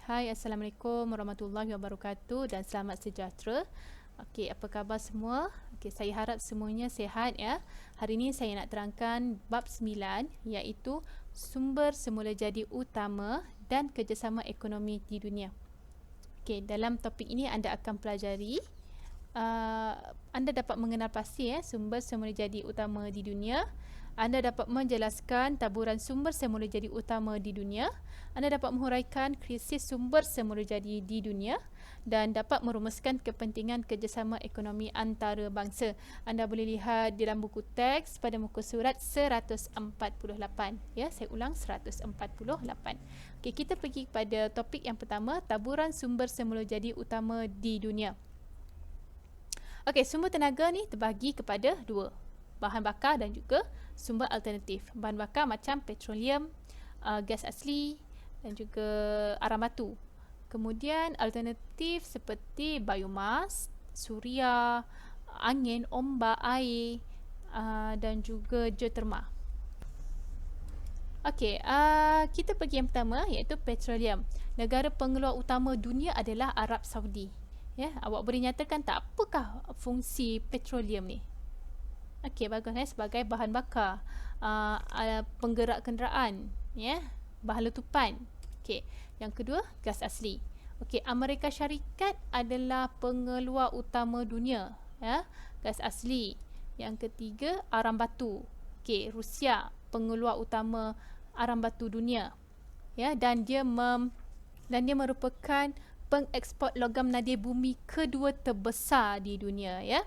Hai, Assalamualaikum warahmatullahi wabarakatuh dan selamat sejahtera. Okey, apa khabar semua? Okey, saya harap semuanya sihat ya. Hari ini saya nak terangkan bab 9 iaitu sumber semula jadi utama dan kerjasama ekonomi di dunia. Okey, dalam topik ini anda akan pelajari anda dapat mengenal pasti sumber semula jadi utama di dunia. Anda dapat menjelaskan taburan sumber semula jadi utama di dunia. Anda dapat menghuraikan krisis sumber semula jadi di dunia dan dapat merumuskan kepentingan kerjasama ekonomi antarabangsa. Anda boleh lihat dalam buku teks pada muka surat 148. Ya, saya ulang 148. Okey, kita pergi kepada topik yang pertama, taburan sumber semula jadi utama di dunia. Okey, sumber tenaga ni terbagi kepada dua, bahan bakar dan juga sumber alternatif. Bahan bakar macam petroleum, gas asli dan juga arang batu. Kemudian alternatif seperti biomas, suria, angin, ombak, air dan juga geoterma. Okey, kita pergi yang pertama iaitu petroleum. Negara pengeluar utama dunia adalah Arab Saudi. Ya, awak boleh nyatakan tak apakah fungsi petroleum ni? Okey, bagus sebagai bahan bakar, penggerak kenderaan, ya, bahan letupan. Okey, yang kedua gas asli. Okey, Amerika Syarikat adalah pengeluar utama dunia, ya, gas asli. Yang ketiga arang batu. Okey, Rusia pengeluar utama arang batu dunia, ya, dan dia merupakan pengeksport logam nadir bumi kedua terbesar di dunia, ya.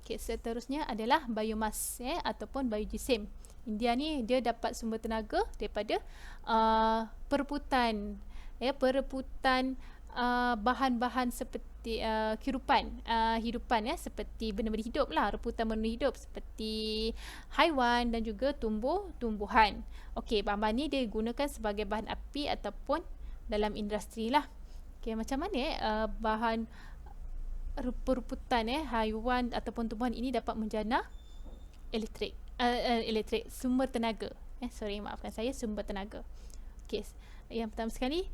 Okey, seterusnya adalah biomas ataupun biojisim. India ni dia dapat sumber tenaga daripada perebutan bahan-bahan seperti hidupan seperti benda-benda hidup lah, rebutan benda hidup seperti haiwan dan juga tumbuhan. Okey, bahan-bahan ni dia gunakan sebagai bahan api ataupun dalam industri lah. Okay, macam mana bahan perebutan haiwan ataupun tumbuhan ini dapat menjana elektrik, sumber tenaga. Maafkan saya, sumber tenaga. Okay, yang pertama sekali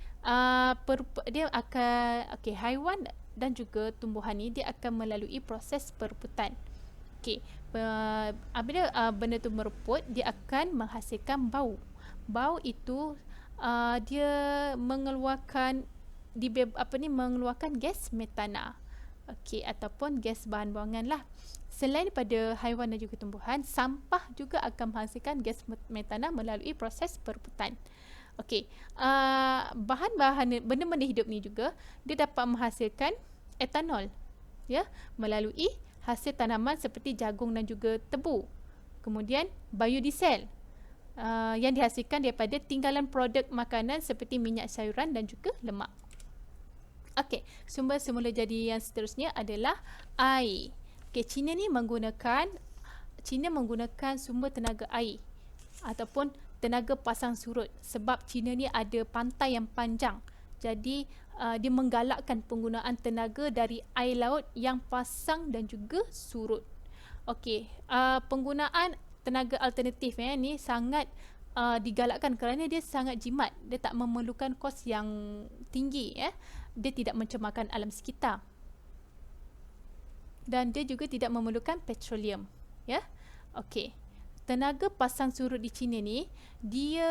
dia akan haiwan dan juga tumbuhan ini dia akan melalui proses perebutan. Okay, apabila benda tu mereput, dia akan menghasilkan bau. Bau itu dia mengeluarkan mengeluarkan gas metana, ataupun gas bahan buangan lah. Selain daripada haiwan dan juga tumbuhan, sampah juga akan menghasilkan gas metana melalui proses perebutan. Bahan-bahan benda-benda hidup ni juga dia dapat menghasilkan etanol, ya, melalui hasil tanaman seperti jagung dan juga tebu. Kemudian biodiesel yang dihasilkan daripada tinggalan produk makanan seperti minyak sayuran dan juga lemak. Okey, sumber semula jadi yang seterusnya adalah air. Okey, China menggunakan sumber tenaga air ataupun tenaga pasang surut sebab China ni ada pantai yang panjang. Jadi dia menggalakkan penggunaan tenaga dari air laut yang pasang dan juga surut. Okey, penggunaan tenaga alternatif ni sangat digalakkan kerana dia sangat jimat. Dia tak memerlukan kos yang tinggi, dia tidak mencemarkan alam sekitar. Dan dia juga tidak memerlukan petroleum, ya. Okey. Tenaga pasang surut di China ni dia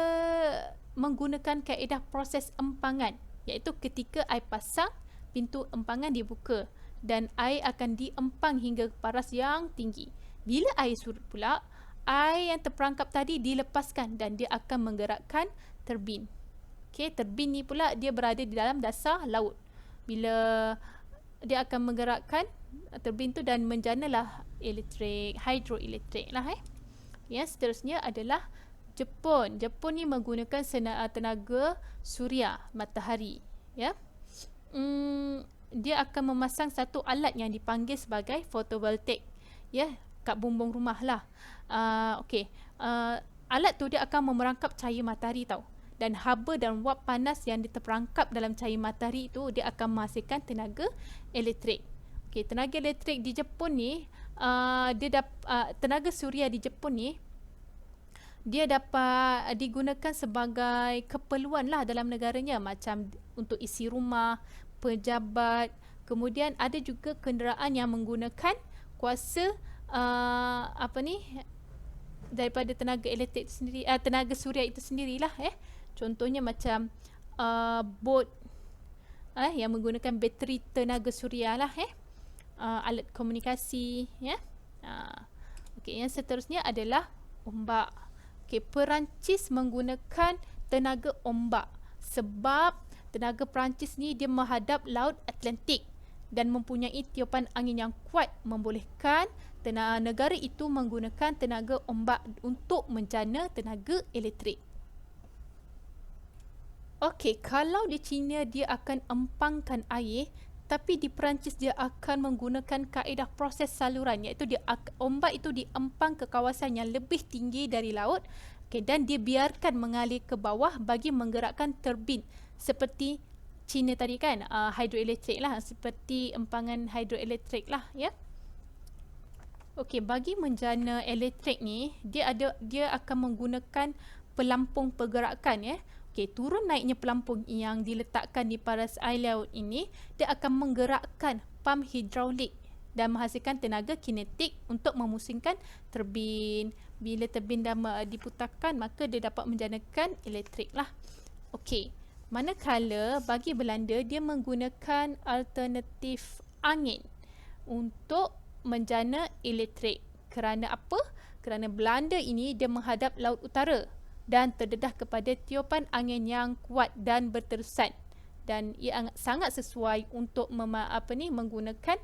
menggunakan kaedah proses empangan, iaitu ketika air pasang, pintu empangan dibuka dan air akan diempang hingga paras yang tinggi. Bila air surut pula, air yang terperangkap tadi dilepaskan dan dia akan menggerakkan turbin. Okey, turbin ni pula dia berada di dalam dasar laut. Bila dia akan menggerakkan turbin tu dan menjanalah hidroelektrik lah. Yang seterusnya adalah Jepun. Jepun ni menggunakan tenaga suria, matahari, ya. Dia akan memasang satu alat yang dipanggil sebagai fotovoltaik, ya, kat bumbung rumah lah. Alat tu dia akan memerangkap cahaya matahari tau. Dan haba dan wap panas yang terperangkap dalam cahaya matahari itu dia akan menghasilkan tenaga elektrik. Okey, tenaga elektrik di Jepun ni tenaga suria di Jepun ni dia dapat digunakan sebagai keperluan lah dalam negaranya, macam untuk isi rumah, pejabat. Kemudian ada juga kenderaan yang menggunakan kuasa apa ni, daripada tenaga elektrik sendiri, tenaga suria itu sendirilah. Contohnya macam bot yang menggunakan bateri tenaga suria lah. Alat komunikasi, ya. Okey, yang seterusnya adalah ombak. Okey, Perancis menggunakan tenaga ombak sebab tenaga Perancis ni dia menghadap Laut Atlantik dan mempunyai tiupan angin yang kuat, membolehkan negara itu menggunakan tenaga ombak untuk menjana tenaga elektrik. Okey, kalau di China dia akan empangkan air, tapi di Perancis dia akan menggunakan kaedah proses saluran, iaitu ombak itu diempang ke kawasan yang lebih tinggi dari laut, dan dia biarkan mengalir ke bawah bagi menggerakkan turbin seperti China tadi kan, hidroelektrik lah, seperti empangan hidroelektrik lah, ya. Okey, bagi menjana elektrik ni dia akan menggunakan pelampung pergerakan, ya. Okey, turun naiknya pelampung yang diletakkan di paras air laut ini, dia akan menggerakkan pam hidraulik dan menghasilkan tenaga kinetik untuk memusingkan turbin. Bila turbin dah diputarkan, maka dia dapat menjanakan elektrik lah. Okey, manakala bagi Belanda, dia menggunakan alternatif angin untuk menjana elektrik. Kerana apa? Kerana Belanda ini dia menghadap laut utara dan terdedah kepada tiupan angin yang kuat dan berterusan, dan ia sangat sesuai untuk menggunakan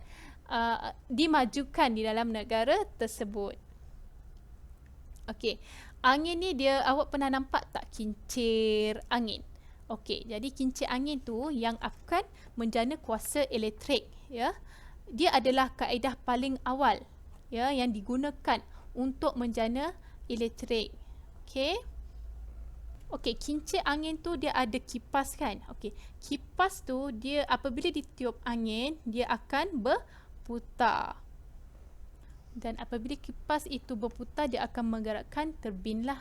dimajukan di dalam negara tersebut. Okey, angin ni awak pernah nampak tak kincir angin? Okey, jadi kincir angin tu yang akan menjana kuasa elektrik, ya. Dia adalah kaedah paling awal, ya, yang digunakan untuk menjana elektrik. Okey. Okey, kincir angin tu dia ada kipas kan. Okey, kipas tu dia apabila ditiup angin, dia akan berputar. Dan apabila kipas itu berputar, dia akan menggerakkan turbin lah.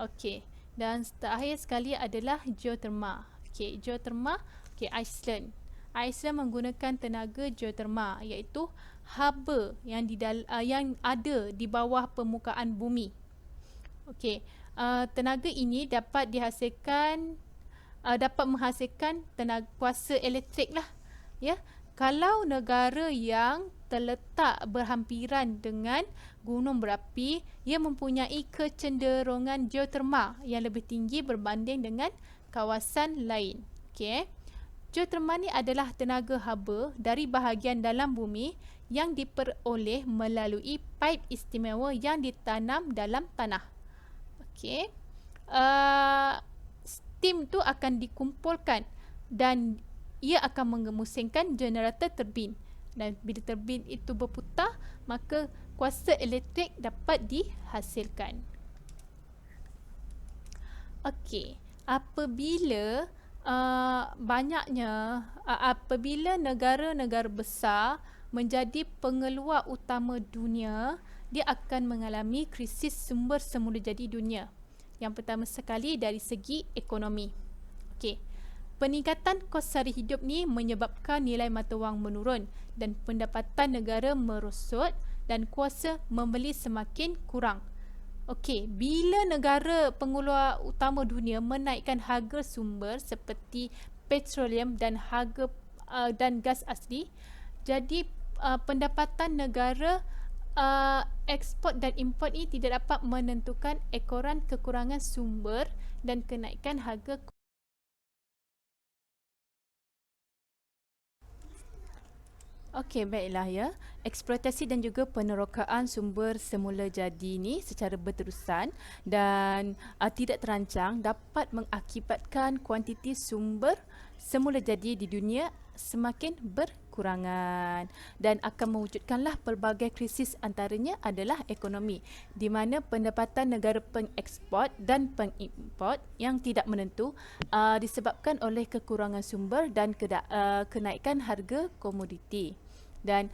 Okey, dan terakhir sekali adalah geoterma. Okey, geoterma, Iceland. Iceland menggunakan tenaga geoterma, iaitu haba yang ada di bawah permukaan bumi. Okey, tenaga ini dapat menghasilkan tenaga kuasa elektrik lah, ya. Kalau negara yang terletak berhampiran dengan gunung berapi, ia mempunyai kecenderungan geoterma yang lebih tinggi berbanding dengan kawasan lain. Okey, geoterma ni adalah tenaga haba dari bahagian dalam bumi yang diperoleh melalui paip istimewa yang ditanam dalam tanah. Okey, steam tu akan dikumpulkan dan ia akan memusingkan generator turbin, dan bila turbin itu berputar, maka kuasa elektrik dapat dihasilkan. Okey, apabila negara-negara besar menjadi pengeluar utama dunia, dia akan mengalami krisis sumber semula jadi dunia. Yang pertama sekali dari segi ekonomi. Okey, peningkatan kos sara hidup ni menyebabkan nilai mata wang menurun dan pendapatan negara merosot dan kuasa membeli semakin kurang. Okey, bila negara pengeluar utama dunia menaikkan harga sumber seperti petroleum dan dan gas asli, jadi pendapatan negara ekspor dan import ini tidak dapat menentukan ekoran kekurangan sumber dan kenaikan harga. Okey, baiklah ya. Eksploitasi dan juga penerokaan sumber semula jadi ni secara berterusan dan tidak terancang dapat mengakibatkan kuantiti sumber semula jadi di dunia semakin berkurangan dan akan mewujudkanlah pelbagai krisis, antaranya adalah ekonomi, di mana pendapatan negara pengeksport dan pengimport yang tidak menentu disebabkan oleh kekurangan sumber dan kenaikan harga komoditi. Dan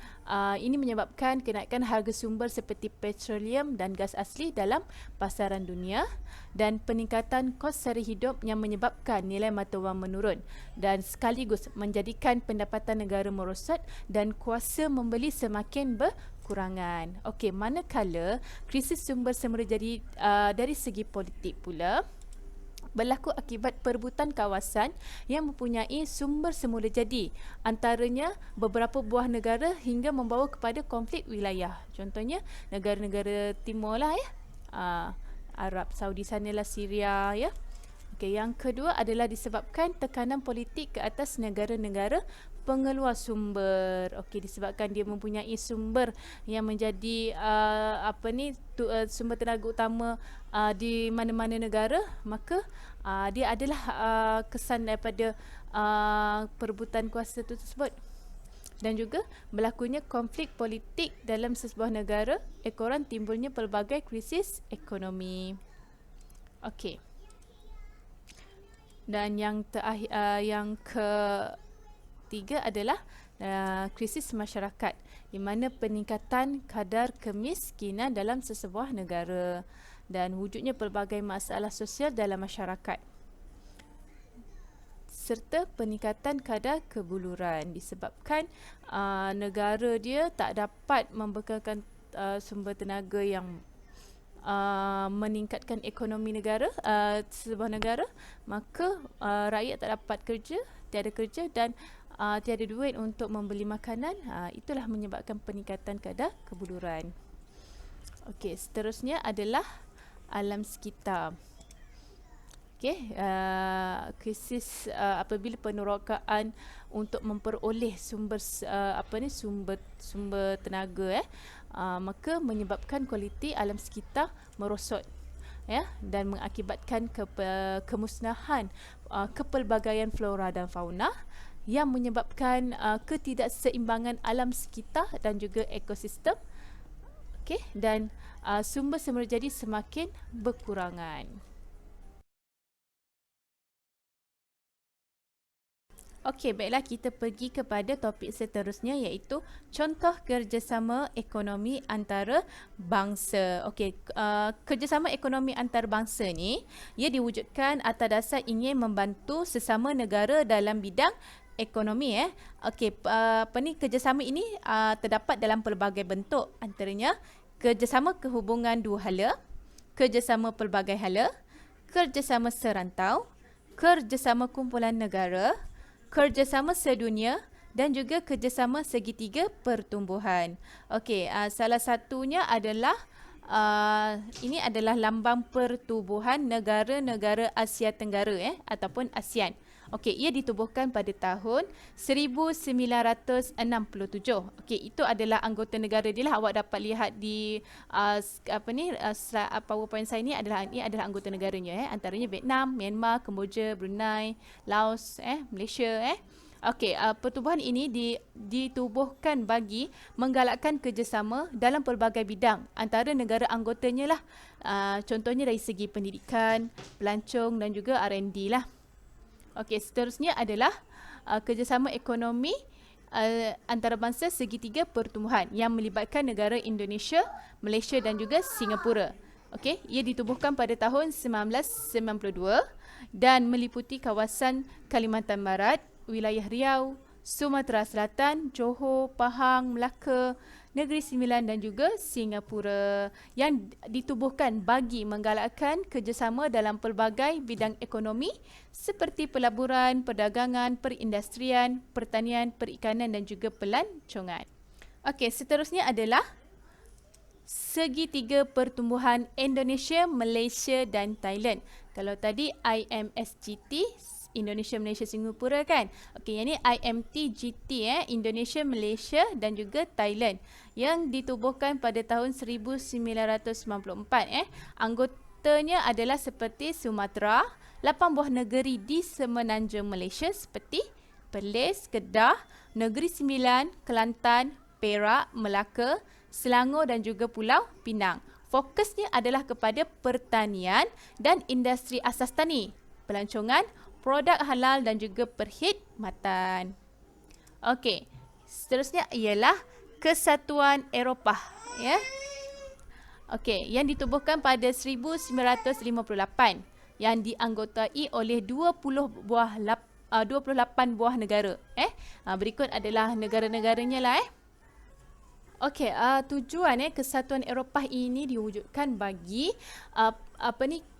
ini menyebabkan kenaikan harga sumber seperti petroleum dan gas asli dalam pasaran dunia dan peningkatan kos sara hidup yang menyebabkan nilai mata wang menurun dan sekaligus menjadikan pendapatan negara merosot dan kuasa membeli semakin berkurangan. Okey, manakala krisis sumber semula jadi dari segi politik pula berlaku akibat perebutan kawasan yang mempunyai sumber semula jadi antaranya beberapa buah negara hingga membawa kepada konflik wilayah. Contohnya negara-negara timur lah ya. Arab Saudi sanalah, Syria ya. Okey, yang kedua adalah disebabkan tekanan politik ke atas negara-negara pengeluar sumber. Okey, disebabkan dia mempunyai sumber yang menjadi sumber tenaga utama di mana-mana negara, maka dia adalah kesan daripada perebutan kuasa tersebut. Dan juga berlakunya konflik politik dalam sesebuah negara ekoran timbulnya pelbagai krisis ekonomi. Okey. Dan yang ketiga adalah krisis masyarakat, di mana peningkatan kadar kemiskinan dalam sesebuah negara dan wujudnya pelbagai masalah sosial dalam masyarakat serta peningkatan kadar kebuluran disebabkan negara dia tak dapat membekalkan sumber tenaga yang meningkatkan ekonomi negara, sebuah negara, maka rakyat tak dapat kerja, tiada kerja dan tiada duit untuk membeli makanan. Itulah menyebabkan peningkatan kadar kebuluran. Okey, seterusnya adalah alam sekitar. Okey, krisis apabila penerokaan untuk memperoleh sumber tenaga maka menyebabkan kualiti alam sekitar merosot ya dan mengakibatkan kemusnahan kepelbagaian flora dan fauna yang menyebabkan ketidakseimbangan alam sekitar dan juga ekosistem. Okey, dan sumber semula jadi semakin berkurangan. Okey, baiklah, kita pergi kepada topik seterusnya iaitu contoh kerjasama ekonomi antarabangsa. Okey, kerjasama ekonomi antarabangsa ni ia diwujudkan atas dasar ingin membantu sesama negara dalam bidang ekonomi. Okey, kerjasama ini terdapat dalam pelbagai bentuk, antaranya kerjasama kehubungan dua hala, kerjasama pelbagai hala, kerjasama serantau, kerjasama kumpulan negara, kerjasama sedunia dan juga kerjasama segitiga pertumbuhan. Okey, salah satunya adalah ini adalah lambang pertubuhan negara-negara Asia Tenggara ataupun ASEAN. Okey, ia ditubuhkan pada tahun 1967. Okey, itu adalah anggota negara dia lah. Awak dapat lihat di PowerPoint saya ni adalah anggota negaranya antaranya Vietnam, Myanmar, Kemboja, Brunei, Laos, Malaysia. Okey, pertubuhan ini ditubuhkan bagi menggalakkan kerjasama dalam pelbagai bidang antara negara anggotanya lah. Contohnya dari segi pendidikan, pelancong dan juga R&D lah. Okey, seterusnya adalah kerjasama ekonomi antarabangsa segitiga pertumbuhan yang melibatkan negara Indonesia, Malaysia dan juga Singapura. Okey, ia ditubuhkan pada tahun 1992 dan meliputi kawasan Kalimantan Barat, wilayah Riau, Sumatera Selatan, Johor, Pahang, Melaka, Negeri Sembilan dan juga Singapura yang ditubuhkan bagi menggalakkan kerjasama dalam pelbagai bidang ekonomi seperti pelaburan, perdagangan, perindustrian, pertanian, perikanan dan juga pelancongan. Okey, seterusnya adalah segitiga pertumbuhan Indonesia, Malaysia dan Thailand. Kalau tadi IMSGT, Indonesia, Malaysia, Singapura kan. Okey, yang ni IMTGT Indonesia, Malaysia dan juga Thailand yang ditubuhkan pada tahun 1994 Anggotanya adalah seperti Sumatera, 8 buah negeri di semenanjung Malaysia seperti Perlis, Kedah, Negeri Sembilan, Kelantan, Perak, Melaka, Selangor dan juga Pulau Pinang. Fokusnya adalah kepada pertanian dan industri asas tani, pelancongan, produk halal dan juga perkhidmatan. Okey, seterusnya ialah Kesatuan Eropah, ya. Okey, yang ditubuhkan pada 1958 yang dianggotai oleh 28 buah negara. Berikut adalah negara-negaranya lah. Okey, tujuan Kesatuan Eropah ini diwujudkan bagi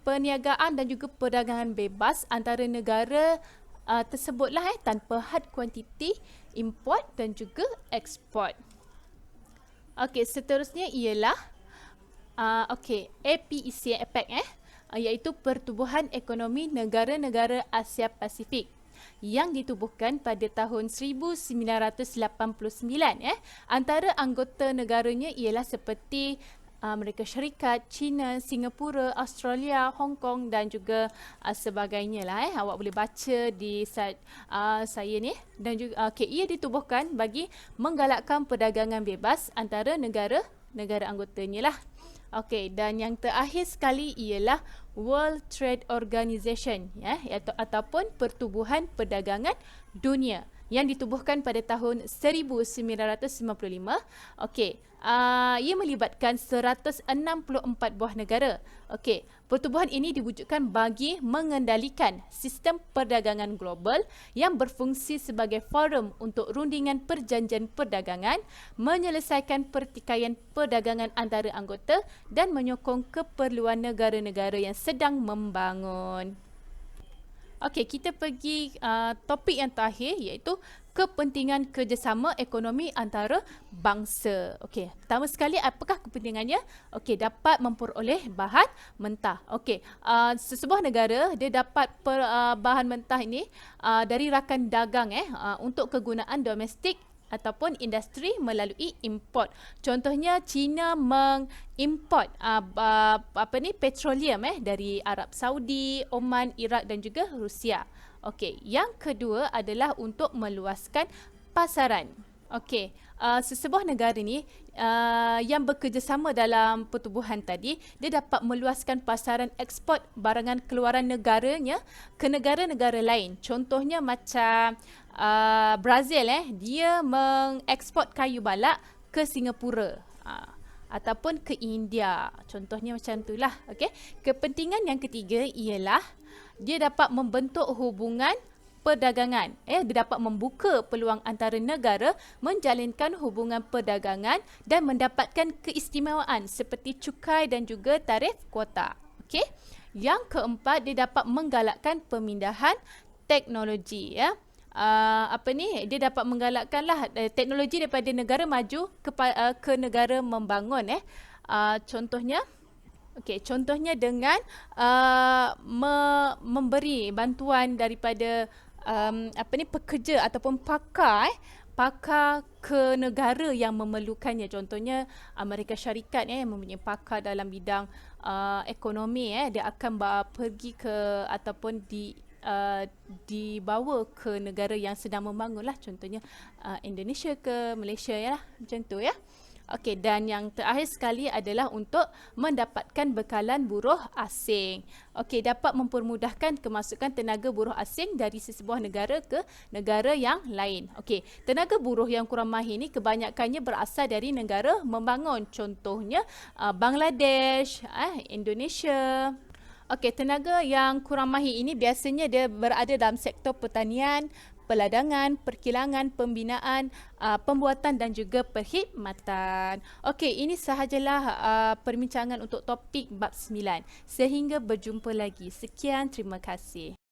perniagaan dan juga perdagangan bebas antara negara tersebutlah tanpa had kuantiti import dan juga ekspor. Okey, seterusnya ialah APEC, iaitu Pertubuhan Ekonomi Negara-Negara Asia Pasifik yang ditubuhkan pada tahun 1989. Antara anggota negaranya ialah seperti Amerika Syarikat, China, Singapura, Australia, Hong Kong dan juga sebagainya lah. Awak boleh baca di slide saya ni. Dan juga ia ditubuhkan bagi menggalakkan perdagangan bebas antara negara anggotanya lah. Okey, dan yang terakhir sekali ialah World Trade Organization, ataupun Pertubuhan Perdagangan Dunia yang ditubuhkan pada tahun 1955. Okey, ia melibatkan 164 buah negara. Okey, pertubuhan ini diwujudkan bagi mengendalikan sistem perdagangan global yang berfungsi sebagai forum untuk rundingan perjanjian perdagangan, menyelesaikan pertikaian perdagangan antara anggota dan menyokong keperluan negara-negara yang sedang membangun. Okey, kita pergi topik yang terakhir iaitu kepentingan kerjasama ekonomi antara bangsa. Okey, pertama sekali apakah kepentingannya? Okey, dapat memperoleh bahan mentah. Okey, sesebuah negara dia dapat bahan mentah ini dari rakan dagang untuk kegunaan domestik ataupun industri melalui import. Contohnya China mengimport petroleum dari Arab Saudi, Oman, Iraq dan juga Rusia. Okey, yang kedua adalah untuk meluaskan pasaran. Okey, sesebuah negara ni yang bekerjasama dalam pertubuhan tadi, dia dapat meluaskan pasaran ekspor barangan keluaran negaranya ke negara-negara lain. Contohnya macam Brazil, dia mengeksport kayu balak ke Singapura ataupun ke India. Contohnya macam itulah. Okey. Kepentingan yang ketiga ialah dia dapat membentuk hubungan perdagangan. Dia dapat membuka peluang antara negara menjalinkan hubungan perdagangan dan mendapatkan keistimewaan seperti cukai dan juga tarif kuota. Okey. Yang keempat, dia dapat menggalakkan pemindahan teknologi, dia dapat menggalakkanlah teknologi daripada negara maju ke negara membangun. Contohnya dengan memberi bantuan daripada pekerja ataupun pakar ke negara yang memerlukannya. Contohnya Amerika Syarikat yang mempunyai pakar dalam bidang ekonomi, dia akan pergi ke ataupun dibawa ke negara yang sedang membangunlah, contohnya Indonesia ke Malaysia macam tu ya. Okey, dan yang terakhir sekali adalah untuk mendapatkan bekalan buruh asing. Okey, dapat mempermudahkan kemasukan tenaga buruh asing dari sesebuah negara ke negara yang lain. Okey, tenaga buruh yang kurang mahir ni kebanyakannya berasal dari negara membangun. Contohnya Bangladesh, Indonesia. Okey, tenaga yang kurang mahir ini biasanya dia berada dalam sektor pertanian, peladangan, perkilangan, pembinaan, pembuatan dan juga perkhidmatan. Okey, ini sahajalah perbincangan untuk topik bab 9. Sehingga berjumpa lagi. Sekian, terima kasih.